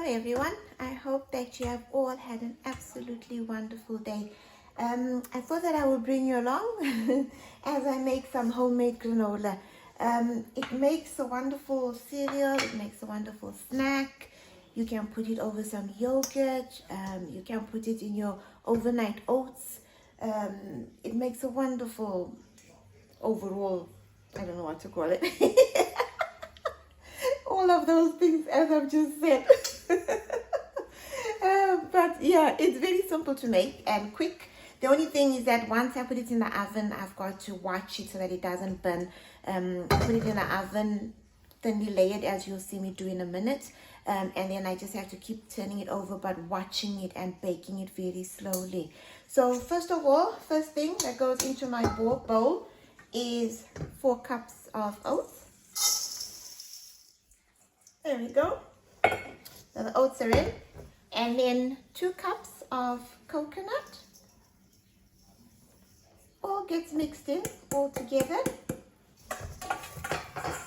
everyone. I hope that you have all had an absolutely wonderful day. I thought that I would bring you along as I make some homemade granola. It makes a wonderful cereal, it makes a wonderful snack. You can put it over some yogurt, you can put it in your overnight oats. It makes a wonderful overall, I don't know what to call it. All of those things as I've just said. But yeah, it's very simple to make and quick. The only thing is that once I put it in the oven, I've got to watch it so that it doesn't burn. Put it in the oven, thinly layered, as you'll see me do in a minute. And then I just have to keep turning it over, but watching it and baking it very slowly. So first of all, first thing that goes into my bowl is 4 cups of oats. There we go. So the oats are in. And then 2 cups of coconut. All gets mixed in all together.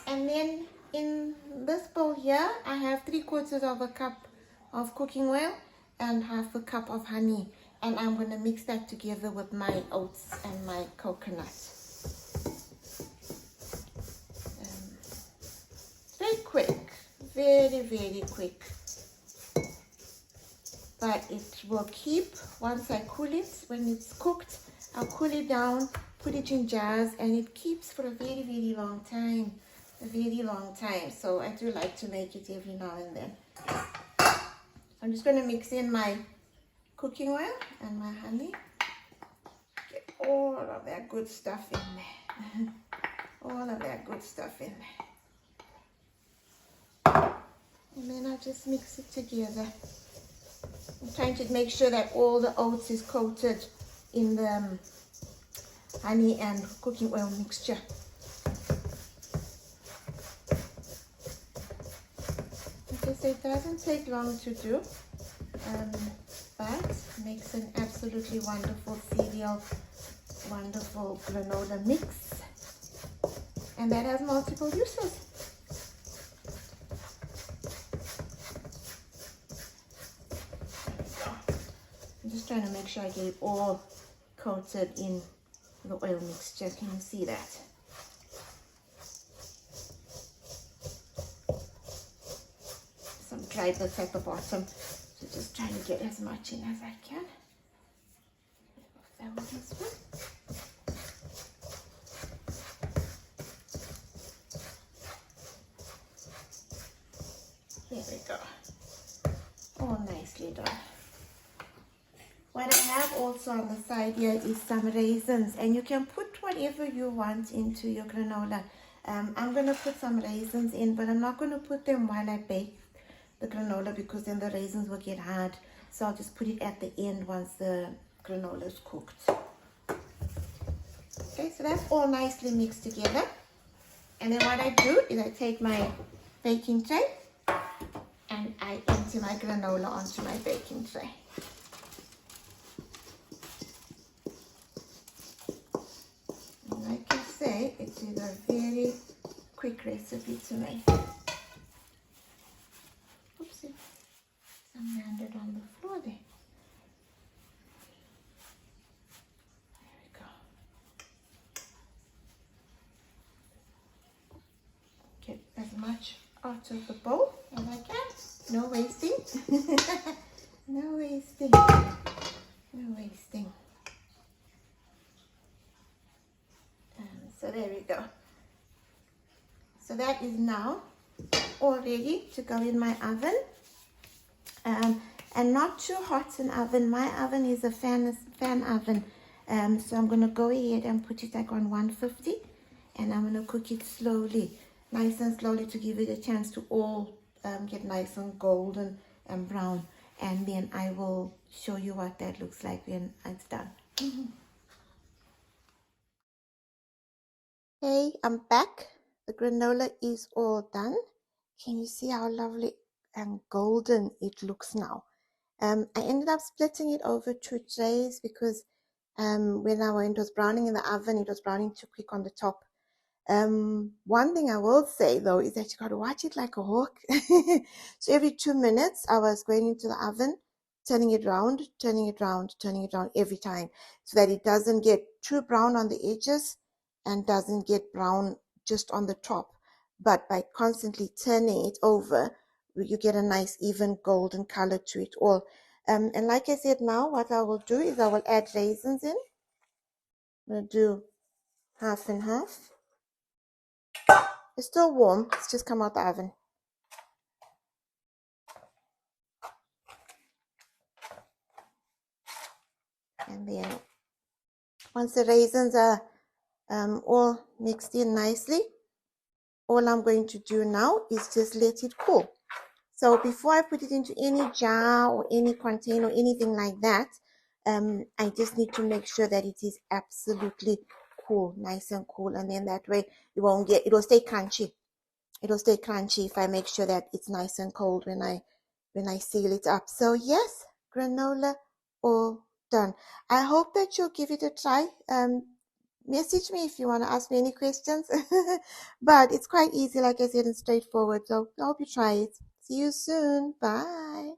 And then in this bowl here, I have 3/4 of a cup of cooking oil and 1/2 cup of honey. And I'm going to mix that together with my oats and my coconut. Very quick, very, very quick. But it will keep, once I cool it, when it's cooked, I'll cool it down, put it in jars, and it keeps for a very, very long time. A very long time. So I do like to make it every now and then. I'm just going to mix in my cooking oil and my honey. Get all of that good stuff in there. All of that good stuff in there. And then I'll just mix it together. I'm trying to make sure that all the oats is coated in the honey and cooking oil mixture. Okay, so it doesn't take long to do, but makes an absolutely wonderful cereal, wonderful granola mix, and that has multiple uses. I'm just trying to make sure I get it all coated in the oil mixture. Can you see that? Some dry bits at the bottom. So just trying to get as much in as I can. That was this one. There we go. All nicely done. What I have also on the side here is some raisins, and you can put whatever you want into your granola. I'm going to put some raisins in, but I'm not going to put them while I bake the granola because then the raisins will get hard. So I'll just put it at the end once the granola is cooked. Okay, so that's all nicely mixed together. And then what I do is I take my baking tray and I empty my granola onto my baking tray. It is a very quick recipe to make. Oopsie, some landed on the floor there. There we go. Get as much out of the bowl as I can. No wasting. No wasting. No wasting. So there we go. So that is now all ready to go in my oven. And not too hot an oven. My oven is a fan oven. So I'm going to go ahead and put it like on 150. And I'm going to cook it slowly. Nice and slowly to give it a chance to all get nice and golden and brown. And then I will show you what that looks like when it's done. Hey, I'm back. The granola is all done. Can you see how lovely and golden it looks now? I ended up splitting it over 2 trays because when it was browning in the oven, it was browning too quick on the top. One thing I will say though is that you got to watch it like a hawk. So every 2 minutes, I was going into the oven, turning it round, turning it round, turning it round every time, so that it doesn't get too brown on the edges and doesn't get brown just on the top. But by constantly turning it over, you get a nice even golden color to it all. And like I said, now what I will do is I will add raisins in. I'm going to do half and half. It's still warm. It's just come out the oven. And then once the raisins are all mixed in nicely, all I'm going to do now is just let it cool. So before I put it into any jar or any container or anything like that, I just need to make sure that it is absolutely cool, nice and cool. And then that way it'll stay crunchy. It'll stay crunchy if I make sure that it's nice and cold when I seal it up. So yes, granola all done. I hope that you'll give it a try. Message me if you want to ask me any questions. But it's quite easy, like I said, and straightforward. So I hope you try it. See you soon. Bye.